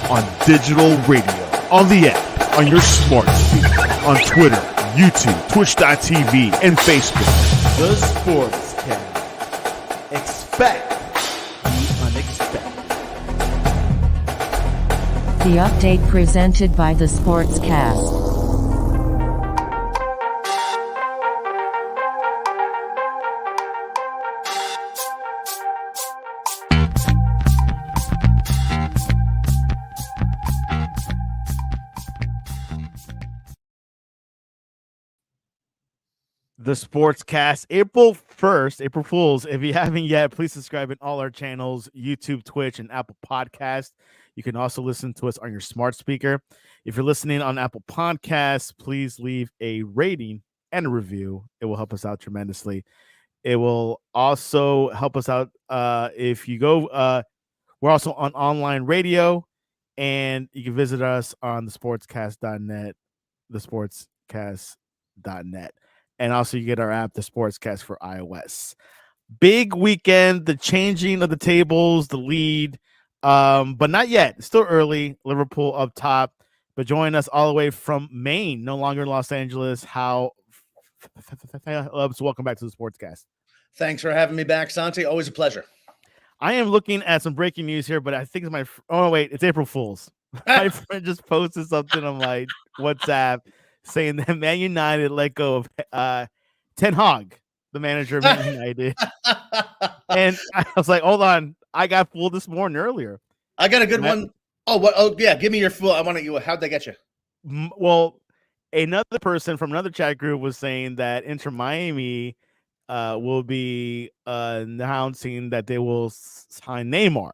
on digital radio, on the app, on your smart speaker, on Twitter, YouTube, Twitch.tv, and Facebook. The Sportscast. Expect the unexpected. The update presented by the Sportscast. The Sportscast, April 1st, April Fools. If you haven't yet, please subscribe in all our channels, YouTube, Twitch, and Apple Podcast. You can also listen to us on your smart speaker. If you're listening on Apple Podcasts, please leave a rating and a review. It will help us out tremendously. It will also help us out if you go. We're also on online radio, and you can visit us on thesportscast.net, thesportscast.net. And also you get our app, the Sportscast for iOS. Big weekend, the changing of the tables, the lead, but not yet. Still early. Liverpool up top. But join us all the way from Maine, no longer in Los Angeles. Phillips, welcome back to the Sportscast. Thanks for having me back, Santi. Always a pleasure. I am looking at some breaking news here, but I think it's it's April Fool's. My friend just posted something on my WhatsApp saying that Man United let go of Ten Hag, the manager of Man United. And I was like, hold on. I got fooled this morning earlier. I got a good one. Oh, what? Oh, yeah. Give me your fool. I want you. How'd they get you? Well, another person from another chat group was saying that Inter Miami will be announcing that they will sign Neymar.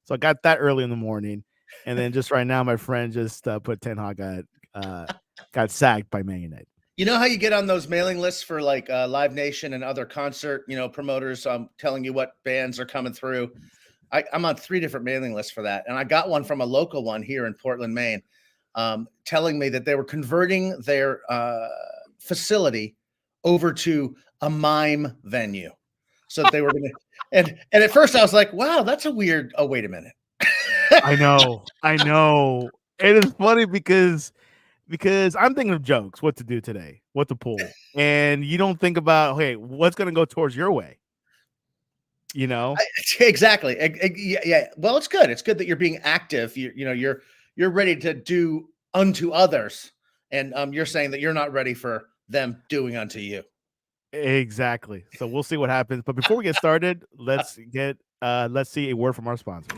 So I got that early in the morning. And then just right now, my friend just put Ten Hag got sacked by Man United. You know how you get on those mailing lists for like Live Nation and other concert, promoters telling you what bands are coming through. I'm on 3 different mailing lists for that. And I got one from a local one here in Portland, Maine, telling me that they were converting their facility over to a mime venue. So they were going to, and at first I was like, wow, that's a weird, oh, wait a minute. I know. It is funny because I'm thinking of jokes, what to do today, what to pull. And you don't think about, hey, what's going to go towards your way? Exactly. Yeah. Well, it's good. It's good that you're being active. You're ready to do unto others. And you're saying that you're not ready for them doing unto you. Exactly. So we'll see what happens. But before we get started, let's see a word from our sponsor.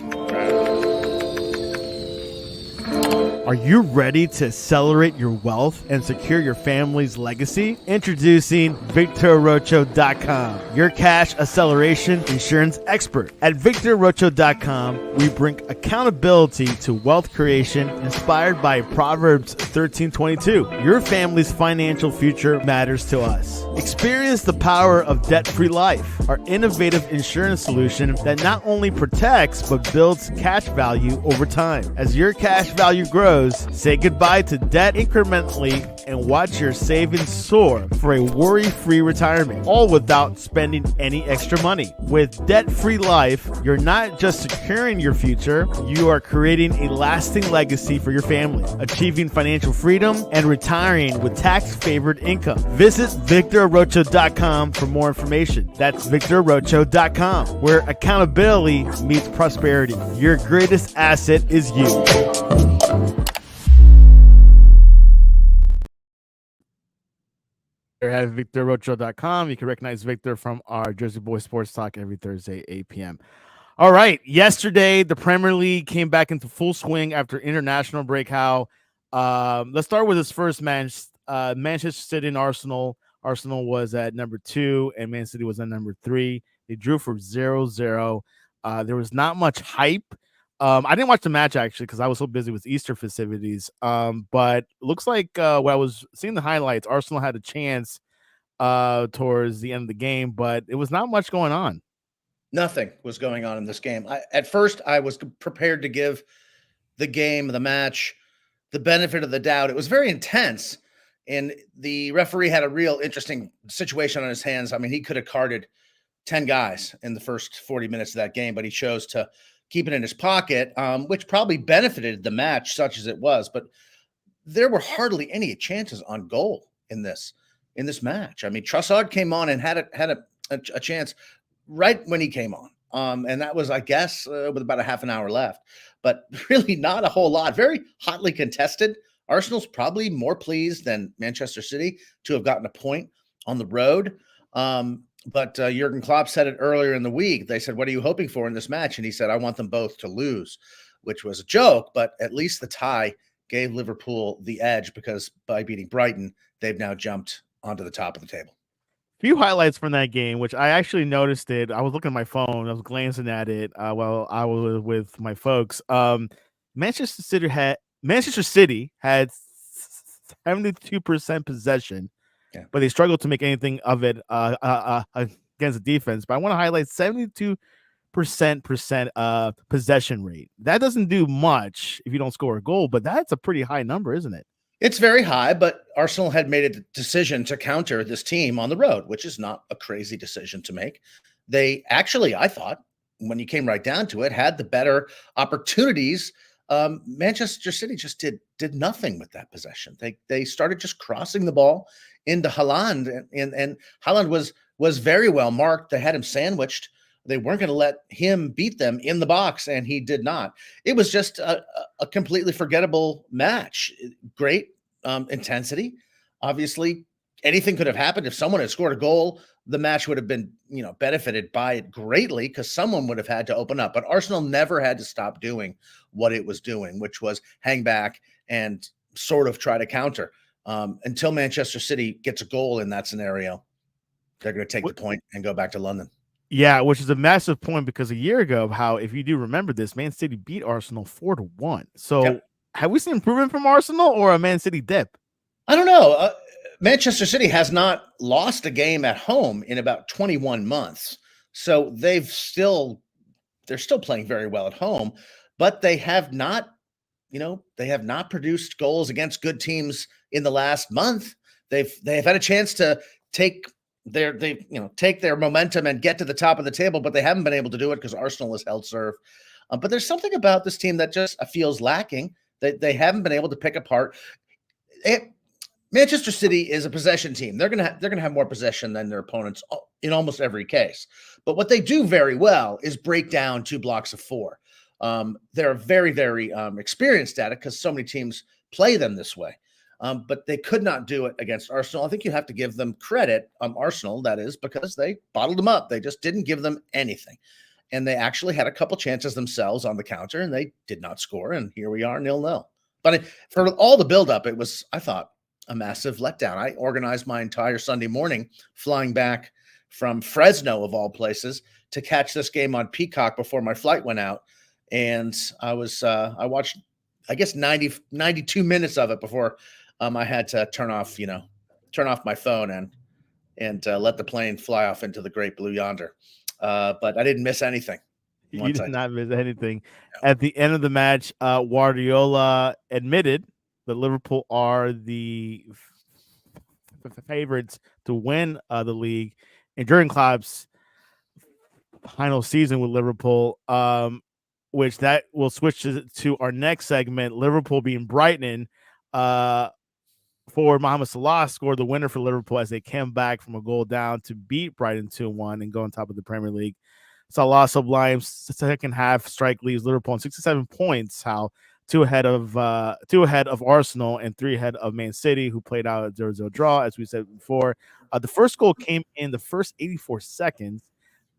Are you ready to accelerate your wealth and secure your family's legacy? Introducing VictorRocho.com, your cash acceleration insurance expert. At VictorRocho.com, we bring accountability to wealth creation inspired by Proverbs 13:22. Your family's financial future matters to us. Experience the power of debt-free life, our innovative insurance solution that not only protects but builds cash value over time. As your cash value grows, say goodbye to debt incrementally and watch your savings soar for a worry-free retirement, all without spending any extra money. With debt-free life, you're not just securing your future, you are creating a lasting legacy for your family, achieving financial freedom and retiring with tax-favored income. Visit VictorRocho.com for more information. That's VictorRocho.com, where accountability meets prosperity. Your greatest asset is you. At VictorRocho.com. You can recognize Victor from our Jersey Boys Sports Talk every Thursday, 8 p.m. All right. Yesterday, the Premier League came back into full swing after international break. Let's start with this first match. Manchester City and Arsenal. Arsenal was at number 2, and Man City was at number 3. They drew for 0-0. There was not much hype. I didn't watch the match actually because I was so busy with Easter festivities. But looks like when I was seeing the highlights, Arsenal had a chance towards the end of the game, but it was not much going on. Nothing was going on in this game. At first, I was prepared to give the match, the benefit of the doubt. It was very intense, and the referee had a real interesting situation on his hands. I mean, he could have carded 10 guys in the first 40 minutes of that game, but he chose to keep it in his pocket, which probably benefited the match, such as it was. But there were hardly any chances on goal in this match. I mean, Trossard came on and had a chance right when he came on. And that was, I guess, with about a half an hour left, but really not a whole lot. Very hotly contested. Arsenal's probably more pleased than Manchester City to have gotten a point on the road. But Jurgen Klopp said it earlier in the week. They said, "What are you hoping for in this match?" And he said, "I want them both to lose," which was a joke, but at least the tie gave Liverpool the edge because by beating Brighton, they've now jumped onto the top of the table. Few highlights from that game, which I actually noticed it. I was looking at my phone. I was glancing at it while I was with my folks. Manchester City had 72% possession, but they struggled to make anything of it against the defense. But I want to highlight 72% possession rate. That doesn't do much if you don't score a goal, but that's a pretty high number, isn't it? It's very high, but Arsenal had made a decision to counter this team on the road, which is not a crazy decision to make. They actually, I thought, when you came right down to it, had the better opportunities. Manchester City just did nothing with that possession. They started just crossing the ball into Haaland, and Haaland was very well marked. They had him sandwiched. They weren't going to let him beat them in the box, and he did not. It was just a completely forgettable match. Great intensity. Obviously, anything could have happened. If someone had scored a goal, the match would have been, benefited by it greatly because someone would have had to open up. But Arsenal never had to stop doing what it was doing, which was hang back and sort of try to counter until Manchester City gets a goal in that scenario. They're going to take the point and go back to London. Yeah, which is a massive point because a year ago, if you do remember this, Man City beat Arsenal 4-1. So have we seen improvement from Arsenal or a Man City dip? I don't know. Manchester City has not lost a game at home in about 21 months. So they're still playing very well at home, but they have not produced goals against good teams in the last month. They've had a chance to take their momentum and get to the top of the table, but they haven't been able to do it because Arsenal has held serve. But there's something about this team that just feels lacking. They haven't been able to pick apart. Manchester City is a possession team. They're gonna have more possession than their opponents in almost every case. But what they do very well is break down 2 blocks of 4. They're very, very experienced at it because so many teams play them this way. But they could not do it against Arsenal. I think you have to give them credit, Arsenal, that is, because they bottled them up. They just didn't give them anything. And they actually had a couple chances themselves on the counter, and they did not score. And here we are, 0-0. But for all the buildup, it was, I thought, a massive letdown. I organized my entire Sunday morning flying back from Fresno, of all places, to catch this game on Peacock before my flight went out. And I watched, I guess, 92 minutes of it before I had to turn off my phone and let the plane fly off into the great blue yonder. But I didn't miss anything. You did not miss anything. No. At the end of the match, Guardiola admitted that Liverpool are the favorites to win the league. And during Klopp's final season with Liverpool, which that will switch to our next segment, Liverpool being Brighton. For Mohamed Salah scored the winner for Liverpool as they came back from a goal down to beat Brighton 2-1 and go on top of the Premier League. Salah sublime second half strike leaves Liverpool on 67 points. How two ahead of Arsenal and 3 ahead of Man City, who played out a 0-0 draw, as we said before. The first goal came in the first 84 seconds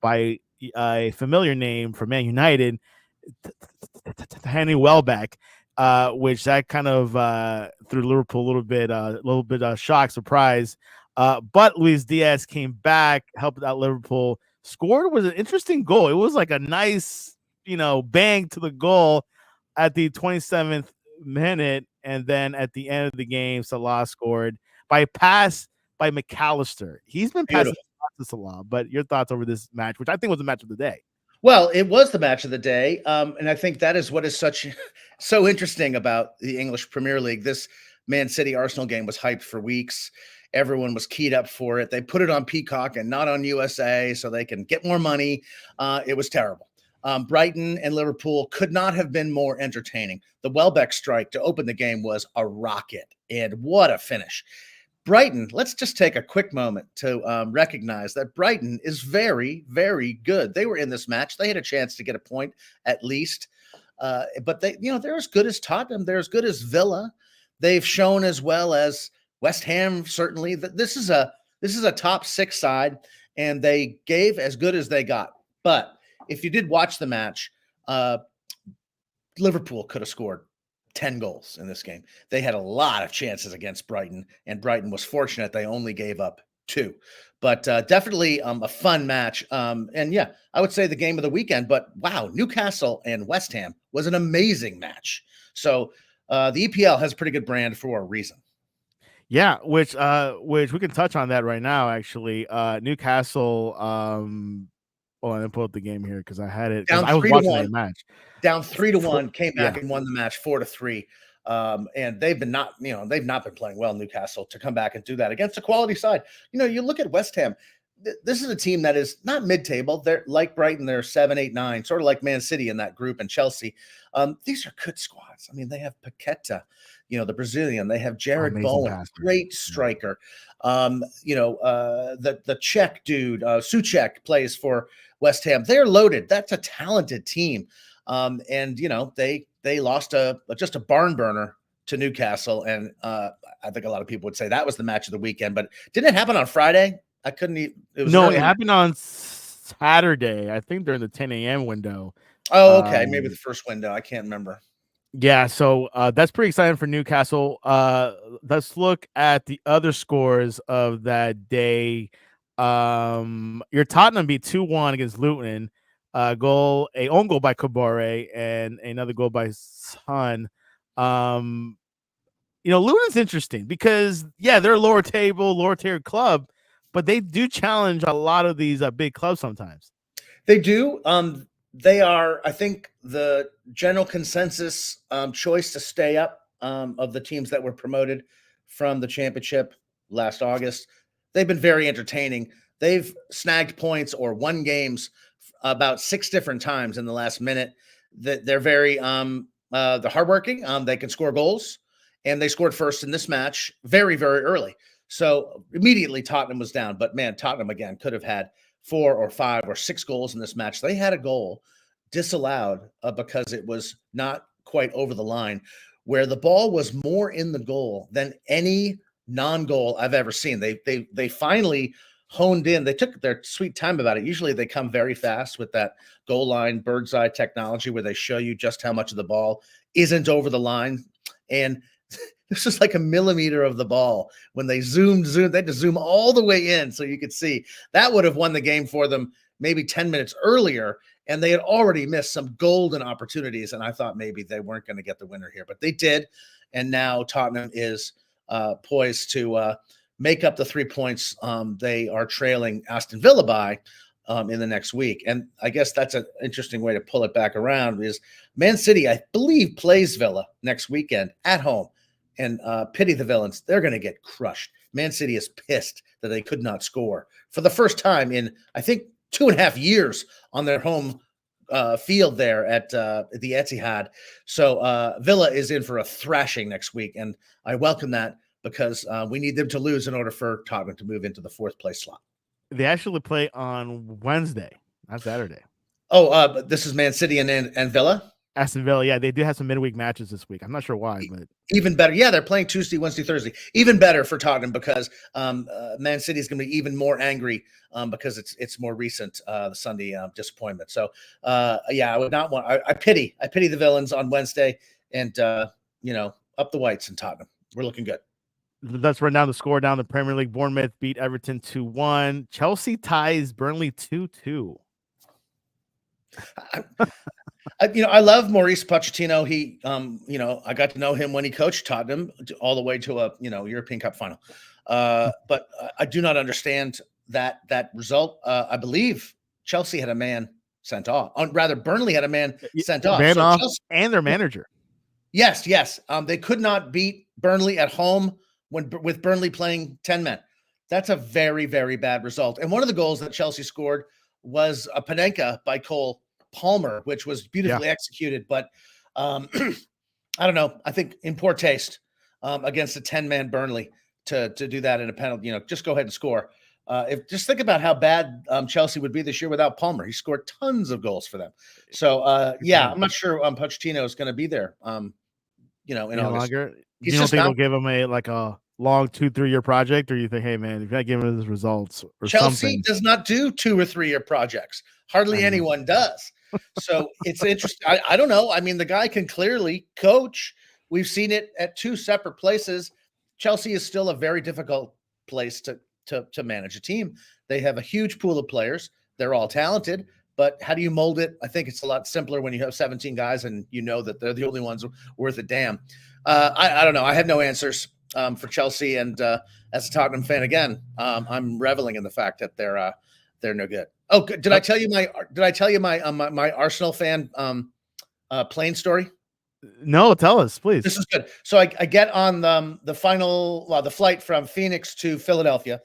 by a familiar name for Man United, Danny Welbeck. Which that kind of threw Liverpool a little bit shock, surprise. But Luis Diaz came back, helped out Liverpool, scored. It was an interesting goal. It was like a nice, bang to the goal at the 27th minute. And then at the end of the game, Salah scored by a pass by McAllister. He's been passing to Salah, but your thoughts over this match, which I think was the match of the day. Well, it was the match of the day, and I think that is what is so interesting about the English Premier League. This Man City-Arsenal game was hyped for weeks. Everyone was keyed up for it. They put it on Peacock and not on USA so they can get more money. It was terrible. Brighton and Liverpool could not have been more entertaining. The Welbeck strike to open the game was a rocket, and what a finish. Brighton, let's just take a quick moment to recognize that Brighton is very, very good. They were in this match. They had a chance to get a point at least. But they're as good as Tottenham. They're as good as Villa. They've shown as well as West Ham, certainly, that this is a top 6 side, and they gave as good as they got. But if you did watch the match, Liverpool could have scored 10 goals in this game. They had a lot of chances against Brighton, and Brighton was fortunate they only gave up 2. But definitely a fun match. And yeah, I would say the game of the weekend. But wow, Newcastle and West Ham was an amazing match. So the EPL has a pretty good brand for a reason. Yeah, which we can touch on that right now. Actually, Newcastle. Well, I didn't pull up the game here because I had it. Down I was 3-1. watching that match. Down 3-1, came back and won the match 4-3. And they've not been playing well, Newcastle, to come back and do that against a quality side. You look at West Ham. This is a team that is not mid-table. They're like Brighton. They're 7, 8, 9, sort of like Man City in that group, and Chelsea. These are good squads. I mean, they have Paqueta, the Brazilian. They have Jared Bowen, great striker. The Czech dude, Souček, plays for West Ham. They're loaded. That's a talented team. And they lost just a barn burner to Newcastle. And I think a lot of people would say that was the match of the weekend. But didn't it happen on Friday? I couldn't eat. It happened on Saturday, I think during the 10 a.m. window. Oh, okay. Maybe the first window. I can't remember. Yeah, so that's pretty exciting for Newcastle. Let's look at the other scores of that day. Your Tottenham beat 2-1 against Luton. Own goal by Kabore and another goal by Son. Luton's interesting because they're a lower tier club, but they do challenge a lot of these big clubs sometimes. They do. They are, I think, the general consensus choice to stay up of the teams that were promoted from the championship last August. They've been very entertaining. They've snagged points or won games about 6 different times in the last minute. They're very they're hardworking. They can score goals, and they scored first in this match very, very early. So immediately Tottenham was down. But man, Tottenham again could have had 4 or 5 or 6 goals in this match. They had a goal disallowed because it was not quite over the line, where the ball was more in the goal than any non-goal I've ever seen. They finally honed in. They took their sweet time about it. Usually they come very fast with that goal line bird's eye technology where they show you just how much of the ball isn't over the line. And this is like a millimeter of the ball. When they zoomed, they had to zoom all the way in so you could see. That would have won the game for them maybe 10 minutes earlier, and they had already missed some golden opportunities, and I thought maybe they weren't going to get the winner here, but they did, and now Tottenham is poised to make up the 3 points they are trailing Aston Villa by in the next week. And I guess that's an interesting way to pull it back around is Man City, I believe, plays Villa next weekend at home. And pity the villains. They're going to get crushed. Man City is pissed that they could not score for the first time in, I think, 2.5 years on their home field there at the Etihad. So Villa is in for a thrashing next week. And I welcome that because we need them to lose in order for Tottenham to move into the 4th place slot. They actually play on Wednesday, not Saturday. Oh, but this is Man City and Villa? Aston Villa, yeah, they do have some midweek matches this week. I'm not sure why, but even better. Yeah, they're playing Tuesday, Wednesday, Thursday. Even better for Tottenham because Man City is going to be even more angry because it's more recent, the Sunday disappointment. So, I would not want. I pity the villains on Wednesday, and up the whites in Tottenham. We're looking good. Let's run down the score down the Premier League. Bournemouth beat Everton 2-1. Chelsea ties Burnley 2-2. I love Maurice Pochettino. He, I got to know him when he coached Tottenham all the way to a, European Cup final. But I do not understand that result. I believe Chelsea had a man sent off. Burnley had a man sent off. Chelsea, and their manager. Yes. They could not beat Burnley at home with Burnley playing 10 men. That's a very, very bad result. And one of the goals that Chelsea scored was a Panenka by Cole Palmer, which was beautifully executed, but I don't know. I think in poor taste against a 10-man Burnley to do that in a penalty. Just go ahead and score. Just think about how bad Chelsea would be this year without Palmer. He scored tons of goals for them. So I'm not sure Pochettino is going to be there. In August. Longer. You don't think they'll give him a long 2-3 year project, or you think, hey man, if you're not giving us results or Chelsea something. does not do 2 or 3 year projects. Hardly anyone does. So it's interesting. I don't know. I mean, the guy can clearly coach. We've seen it at 2 separate places. Chelsea is still a very difficult place to manage a team. They have a huge pool of players. They're all talented, but how do you mold it? I think it's a lot simpler when you have 17 guys and you know that they're the only ones worth a damn. I don't know. I have no answers for Chelsea, and as a Tottenham fan, again, I'm reveling in the fact that they're no good. Oh, did I tell you my Arsenal fan plane story? No, tell us, please. This is good. So I get on the flight from Phoenix to Philadelphia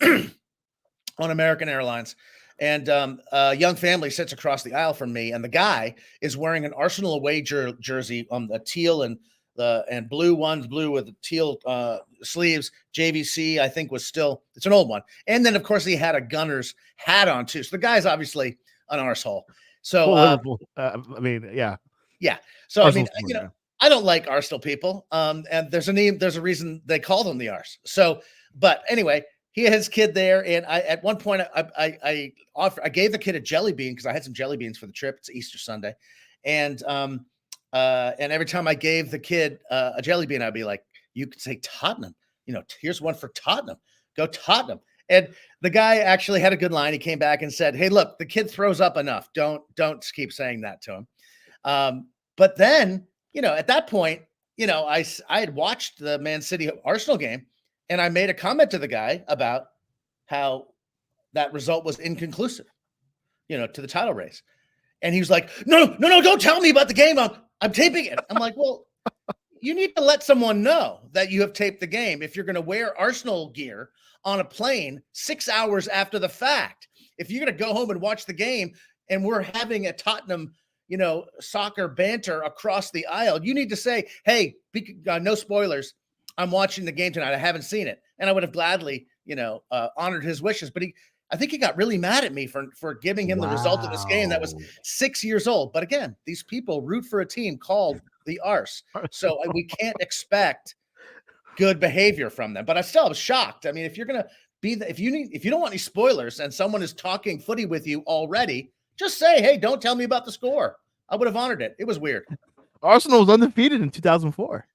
on American Airlines. And a young family sits across the aisle from me, and the guy is wearing an Arsenal away jersey on the teal and blue ones, blue with the teal sleeves. JVC, I think, it's an old one. And then, of course, he had a Gunners hat on too. So the guy's obviously an arsehole. So yeah. So Arsenal's I don't like Arsenal people. And there's a reason they call them the Ars. So, but anyway. He had his kid there, and at one point I gave the kid a jelly bean because I had some jelly beans for the trip. It's Easter Sunday, and every time I gave the kid a jelly bean, I'd be like, "You could say Tottenham, here's one for Tottenham. Go Tottenham." And the guy actually had a good line. He came back and said, "Hey, look, the kid throws up enough. Don't keep saying that to him." But then, at that point, I had watched the Man City-Arsenal game. And I made a comment to the guy about how that result was inconclusive, to the title race. And he was like, no, don't tell me about the game. I'm taping it. I'm like, well, you need to let someone know that you have taped the game if you're going to wear Arsenal gear on a plane 6 hours after the fact. If you're going to go home and watch the game and we're having a Tottenham, soccer banter across the aisle, you need to say, hey, no spoilers. I'm watching the game tonight. I haven't seen it. And I would have gladly, honored his wishes. But I think he got really mad at me for giving him the result of this game that was 6 years old. But again, these people root for a team called the Arse. So we can't expect good behavior from them. But I still was shocked. I mean, if you're going to if you don't want any spoilers and someone is talking footy with you already, just say, hey, don't tell me about the score. I would have honored it. It was weird. Arsenal was undefeated in 2004.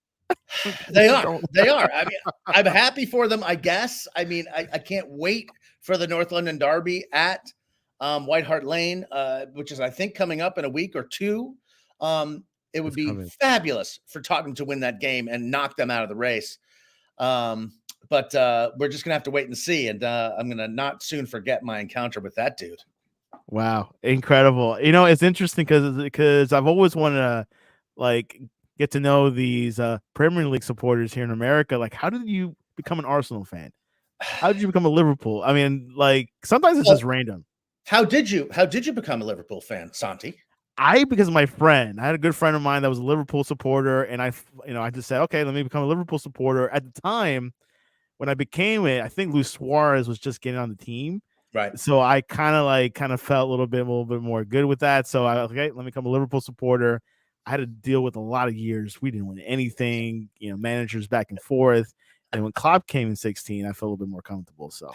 They are. I mean, I'm happy for them, I guess. I mean, I can't wait for the North London Derby at White Hart Lane, which is, I think, coming up in a week or two. It would be fabulous for Tottenham to win that game and knock them out of the race. But we're just going to have to wait and see. And I'm going to not soon forget my encounter with that dude. Wow. Incredible. It's interesting because I've always wanted to, get to know these Premier League supporters here in America. Like, how did you become an Arsenal fan? How did you become a Liverpool? I mean, sometimes it's just random. How did you become a Liverpool fan, Santi? Because of my friend. I had a good friend of mine that was a Liverpool supporter, and I just said, okay, let me become a Liverpool supporter. At the time when I became it, I think Luis Suarez was just getting on the team. Right. So I kind of felt a little bit more good with that. So I was like, okay, let me become a Liverpool supporter. I had to deal with a lot of years. We didn't win anything, managers back and forth. And when Klopp came in 16, I felt a little bit more comfortable. So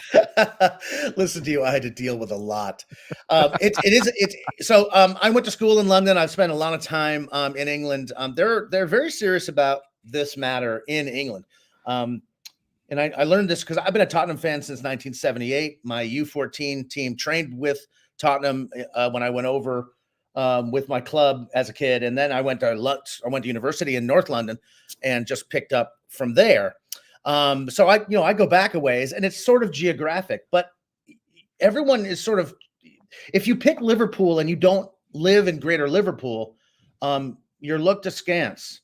listen to you. I had to deal with a lot. So I went to school in London. I've spent a lot of time in England. They're very serious about this matter in England. And I learned this because I've been a Tottenham fan since 1978. My U14 team trained with Tottenham when I went over with my club as a kid. And then I went to university in North London and just picked up from there. So I go back a ways, and it's sort of geographic, but everyone is sort of, if you pick Liverpool and you don't live in greater Liverpool, you're looked askance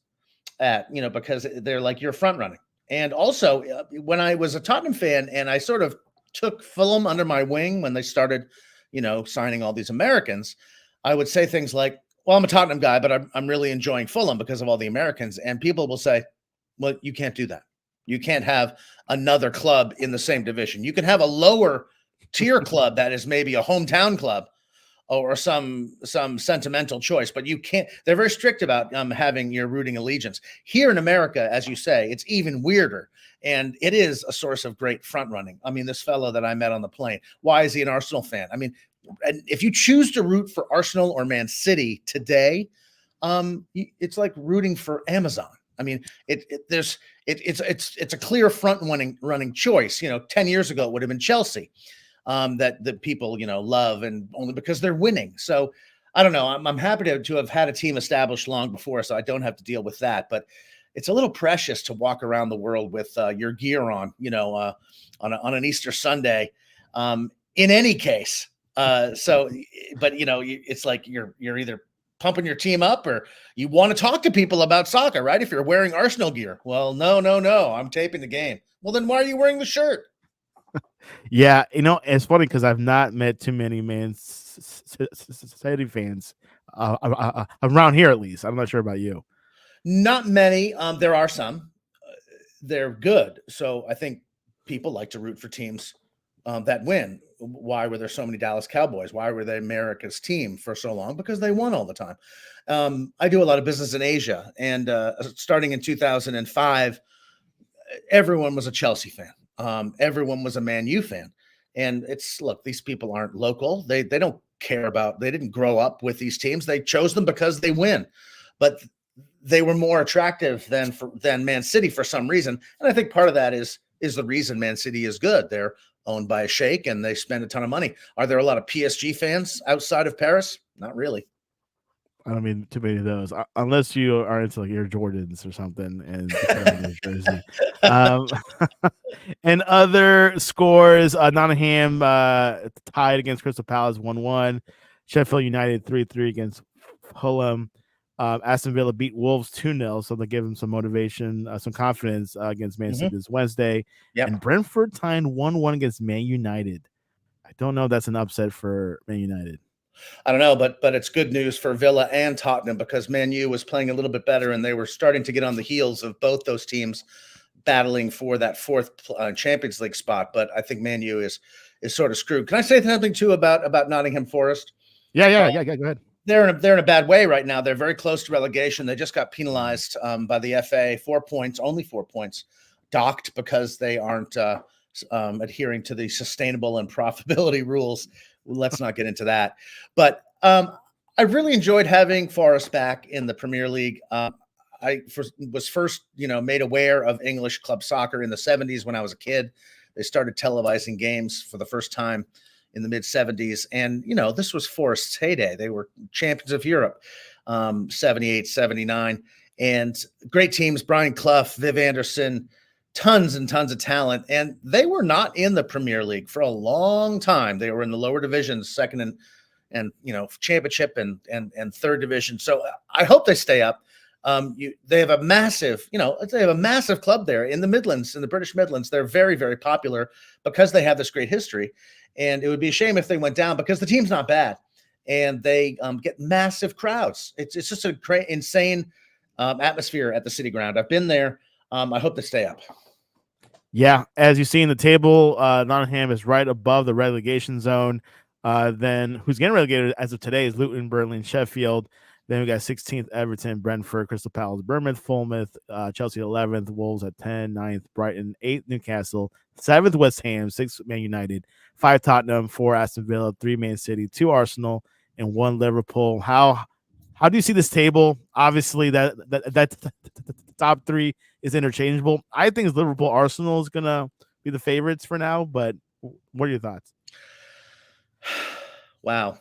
at, because they're like, you're front running. And also when I was a Tottenham fan and I sort of took Fulham under my wing when they started, signing all these Americans, I would say things like, well, I'm a Tottenham guy, but I'm really enjoying Fulham because of all the Americans. And people will say, well, you can't do that. You can't have another club in the same division. You can have a lower tier club that is maybe a hometown club or some sentimental choice, but you can't. They're very strict about having your rooting allegiance. Here in America, as you say, it's even weirder, and it is a source of great front running. I mean, this fellow that I met on the plane, why is he an Arsenal fan? I mean, if you choose to root for Arsenal or Man City today, it's like rooting for Amazon. I mean, it's a clear front running choice. 10 years ago it would have been Chelsea. That people love, and only because they're winning. So I don't know. I'm happy to have had a team established long before, so I don't have to deal with that. But it's a little precious to walk around the world with your gear on, on an Easter Sunday. In any case, but it's like you're either pumping your team up or you want to talk to people about soccer, right? If you're wearing Arsenal gear, well, no, I'm taping the game. Well, then why are you wearing the shirt? Yeah, it's funny because I've not met too many Man City fans around here, at least. I'm not sure about you. Not many. There are some. They're good. So I think people like to root for teams that win. Why were there so many Dallas Cowboys? Why were they America's team for so long? Because they won all the time. I do a lot of business in Asia, and starting in 2005, everyone was a Chelsea fan. Everyone was a Man U fan. And look, these people aren't local. They don't care about, they didn't grow up with these teams. They chose them because they win. But they were more attractive than Man City for some reason. And I think part of that is the reason Man City is good. They're owned by a sheikh and they spend a ton of money. Are there a lot of PSG fans outside of Paris? Not really. I don't mean too many of those, unless you are into like Air Jordans or something and jersey. And other scores, Nottingham tied against Crystal Palace 1-1. Sheffield United 3-3 against Fulham. Aston Villa beat Wolves 2-0, so they give them some motivation, some confidence against Man City this Wednesday. Yep. And Brentford tying 1-1 against Man United. I don't know if that's an upset for Man United. I don't know, but it's good news for Villa and Tottenham because Man U was playing a little bit better and they were starting to get on the heels of both those teams battling for that fourth Champions League spot. But I think Man U is sort of screwed. Can I say something too about Nottingham Forest? Yeah. Go ahead. They're in a bad way right now. They're very close to relegation. They just got penalized by the FA, 4 points, only 4 points, docked because they aren't adhering to the sustainable and profitability rules. Let's not get into that. But I really enjoyed having Forest back in the Premier League. I was first, made aware of English club soccer in the 70s when I was a kid. They started televising games for the first time in the mid 70s. And, this was Forest's heyday. They were champions of Europe, 78, 79, and great teams, Brian Clough, Viv Anderson, tons and tons of talent. And they were not in the Premier League for a long time. They were in the lower divisions, second and championship and third division. So I hope they stay up. They have a massive, club there in the Midlands, in the British Midlands. They're very, very popular because they have this great history. And it would be a shame if they went down because the team's not bad and they get massive crowds. It's just a insane atmosphere at the City Ground. I've been there. I hope they stay up. Yeah, as you see in the table, Nottingham is right above the relegation zone. Then who's getting relegated as of today is Luton, Burnley, and Sheffield. Then we got 16th Everton, Brentford, Crystal Palace, Bournemouth, Fulham, Chelsea 11th, Wolves at 10, 9th Brighton, 8th Newcastle, 7th West Ham, 6th Man United, 5 Tottenham, 4 Aston Villa, 3 Man City, 2 Arsenal, and 1 Liverpool. How do you see this table? Obviously, that top 3 is interchangeable. I think Liverpool, Arsenal is gonna be the favorites for now. But what are your thoughts? Wow,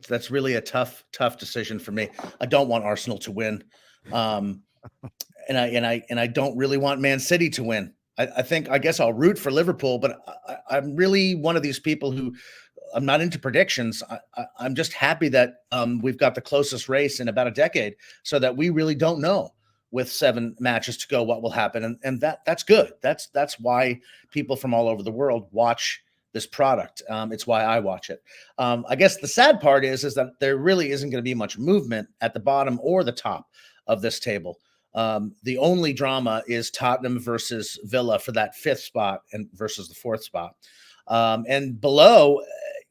that's really a tough decision for me. I don't want Arsenal to win, and I don't really want Man City to win. I guess I'll root for Liverpool, but I'm really one of these people who I'm not into predictions. I'm just happy that we've got the closest race in about a decade, so that we really don't know with 7 matches to go what will happen, and that's good. That's why people from all over the world watch this product. It's why I watch it. I guess the sad part is that there really isn't going to be much movement at the bottom or the top of this table. The only drama is Tottenham versus Villa for that 5th spot and versus the 4th spot. And below,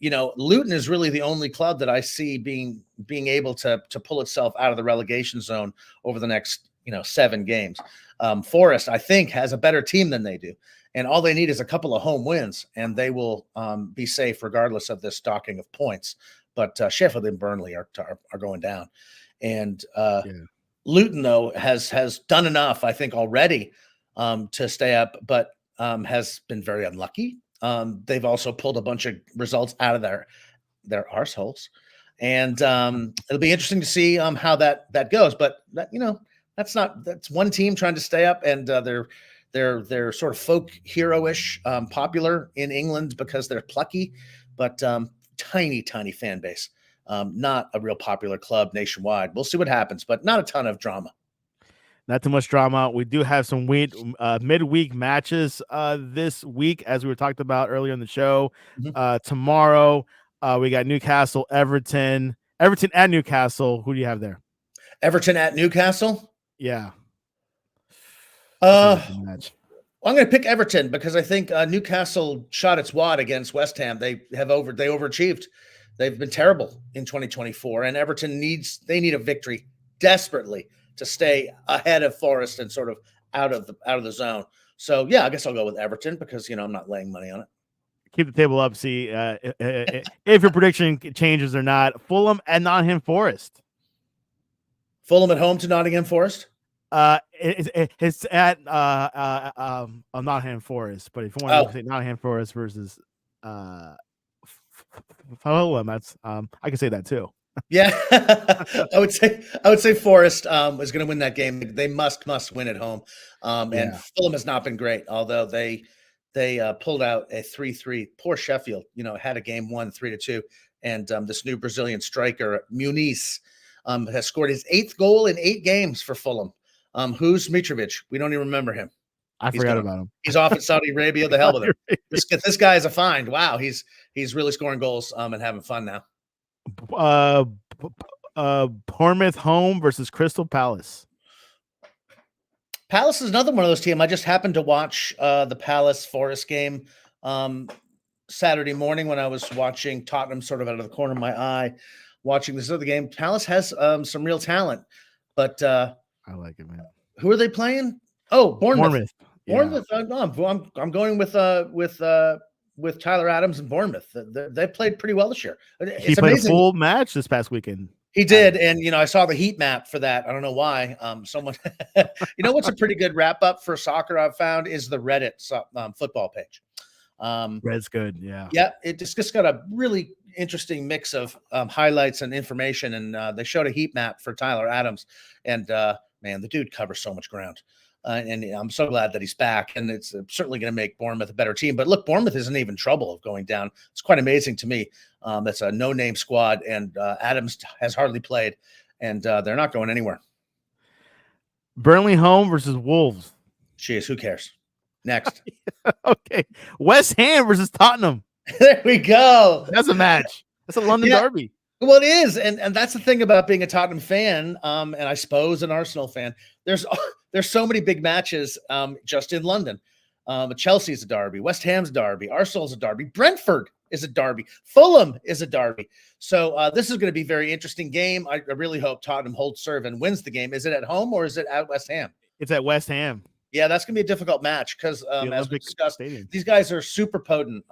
Luton is really the only club that I see being able to pull itself out of the relegation zone over the next 7 games. Forest, I think, has a better team than they do, and all they need is a couple of home wins, and they will be safe regardless of this stocking of points. But Sheffield and Burnley are going down, and Luton though has done enough, I think, already to stay up, but has been very unlucky. They've also pulled a bunch of results out of their arseholes, and it'll be interesting to see how that goes. But that's one team trying to stay up, and they're sort of folk hero-ish, popular in England because they're plucky, but tiny fan base. Not a real popular club nationwide. We'll see what happens, but not a ton of drama. Not too much drama. We do have some midweek matches this week, as we were talked about earlier in the show. Tomorrow, we got Newcastle, Everton at Newcastle. Who do you have there? Everton at Newcastle? Yeah. I'm going to pick Everton because I think Newcastle shot its wad against West Ham. They overachieved. They've been terrible in 2024, and Everton need a victory desperately to stay ahead of Forest and sort of out of the zone. So yeah, I guess I'll go with Everton because I'm not laying money on it. Keep the table up. See if your prediction changes or not. Fulham at Nottingham Forest. Fulham at home to Nottingham Forest. It's at Nottingham Forest, but if you want to say Nottingham Forest versus Fulham, that's I can say that too. Yeah, I would say Forest is going to win that game. They must win at home. And Fulham has not been great, although they pulled out a 3-3. Poor Sheffield, had a game won 3-2, and this new Brazilian striker Muniz has scored his 8th goal in 8 games for Fulham. Who's Mitrovic? We don't even remember him. I forgot about him. He's off in Saudi Arabia. The hell with him. This guy is a find. Wow, he's really scoring goals and having fun now. Bournemouth home versus Crystal Palace. Palace is another one of those teams. I just happened to watch the Palace Forest game Saturday morning when I was watching Tottenham, sort of out of the corner of my eye, watching this other game. Palace has some real talent, but I like it, man. Who are they playing? Oh, Bournemouth. Bournemouth. I'm going with Tyler Adams and Bournemouth. They played pretty well this year. He played amazing. A full match this past weekend. He did, and I saw the heat map for that. I don't know why. Someone, what's a pretty good wrap up for soccer I've found is the Reddit football page. Red's good, yeah. Yeah, it just got a really interesting mix of highlights and information, and they showed a heat map for Tyler Adams, and man, the dude covers so much ground. And I'm so glad that he's back, and it's certainly going to make Bournemouth a better team. But look, Bournemouth isn't even trouble of going down. It's quite amazing to me. That's a no-name squad, and Adams has hardly played, and they're not going anywhere. Burnley home versus Wolves. Jeez, who cares? Next. Okay. West Ham versus Tottenham. There we go. That's a match. That's a London derby. Well, it is, and that's the thing about being a Tottenham fan, and I suppose an Arsenal fan. There's so many big matches just in London. Chelsea's a derby, West Ham's a derby, Arsenal's a derby, Brentford is a derby, Fulham is a derby. So this is going to be a very interesting game. I really hope Tottenham holds serve and wins the game. Is it at home or is it at West Ham? It's at West Ham. Yeah, that's going to be a difficult match because, as we discussed, these guys are super potent.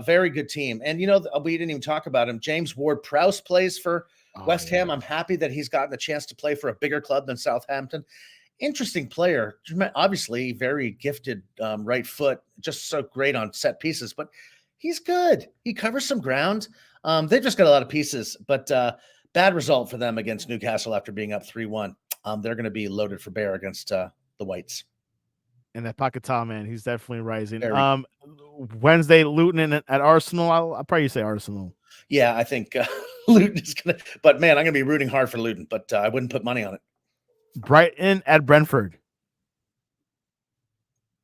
Very good team. And, we didn't even talk about him. James Ward-Prowse plays for West Ham. I'm happy that he's gotten a chance to play for a bigger club than Southampton. Interesting player. Obviously, very gifted right foot. Just so great on set pieces. But he's good. He covers some ground. They've just got a lot of pieces. But bad result for them against Newcastle after being up 3-1. They're going to be loaded for bear against the Whites. And that Paquetá, man, he's definitely rising. Wednesday, Luton at Arsenal. I'll probably say Arsenal. Yeah, I think Luton is going to. But, man, I'm going to be rooting hard for Luton, but I wouldn't put money on it. Brighton at Brentford.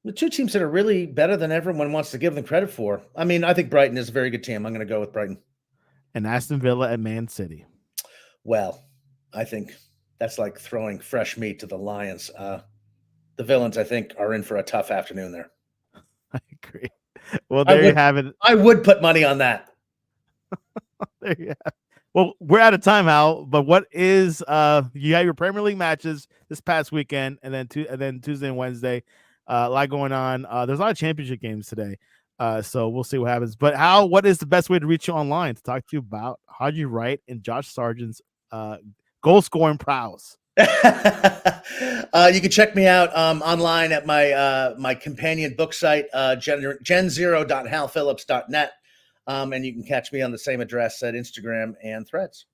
The two teams that are really better than everyone wants to give them credit for. I mean, I think Brighton is a very good team. I'm going to go with Brighton. And Aston Villa and Man City. Well, I think that's like throwing fresh meat to the Lions. The Villains, I think, are in for a tough afternoon there. I agree. Well, there you have it. I would put money on that. There you have it. Well, we're out of time, Hal. But what is you have your Premier League matches this past weekend, and then Tuesday and Wednesday, a lot going on. There's a lot of championship games today, so we'll see what happens. But Hal, what is the best way to reach you online to talk to you about Haji Wright and Josh Sargent's goal scoring prowess? You can check me out online at my companion book site, gen0.halphillips.net. And you can catch me on the same address at Instagram and Threads.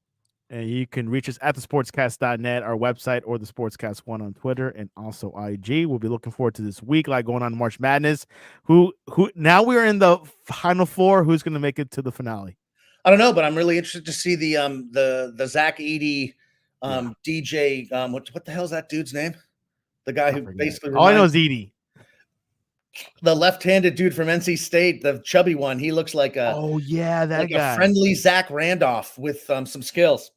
And you can reach us at thesportscast.net, our website, or the Sportscast1 on Twitter and also IG. We'll be looking forward to this week, like going on March Madness. Who now we're in the final four. Who's going to make it to the finale? I don't know, but I'm really interested to see the Zach Edey DJ. What the hell is that dude's name? The guy who basically all I know is Edey. The left-handed dude from NC State, the chubby one. He looks like a that guy, a friendly Zach Randolph with some skills.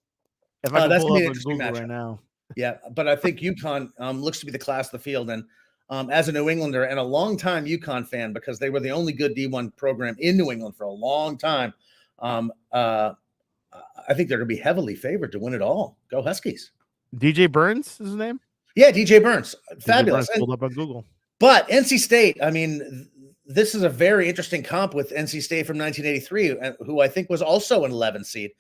If I can that's pull gonna be up an interesting Google matchup right now. Yeah, but I think UConn looks to be the class of the field, and as a New Englander and a longtime UConn fan, because they were the only good D1 program in New England for a long time, I think they're going to be heavily favored to win it all. Go Huskies! DJ Burns is his name. Yeah, DJ Burns, fabulous. DJ Burns pulled up on Google. But NC State, I mean, this is a very interesting comp with NC State from 1983, who I think was also an 11 seed.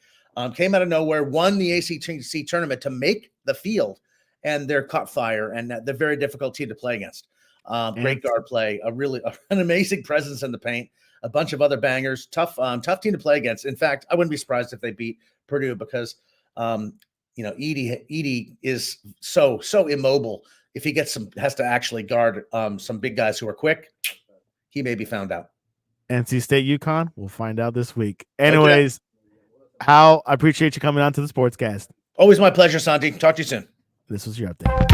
Came out of nowhere, won the ACC tournament to make the field, and they're caught fire, and they're very difficult team to play against. Great guard play, an amazing presence in the paint, a bunch of other bangers, tough team to play against. In fact, I wouldn't be surprised if they beat Purdue because, Edey is so immobile. If he has to actually guard some big guys who are quick, he may be found out. NC State, UConn, we'll find out this week. Anyways, Hal, I appreciate you coming on to the Sportscast. Always my pleasure, Santi. Talk to you soon. This was your update.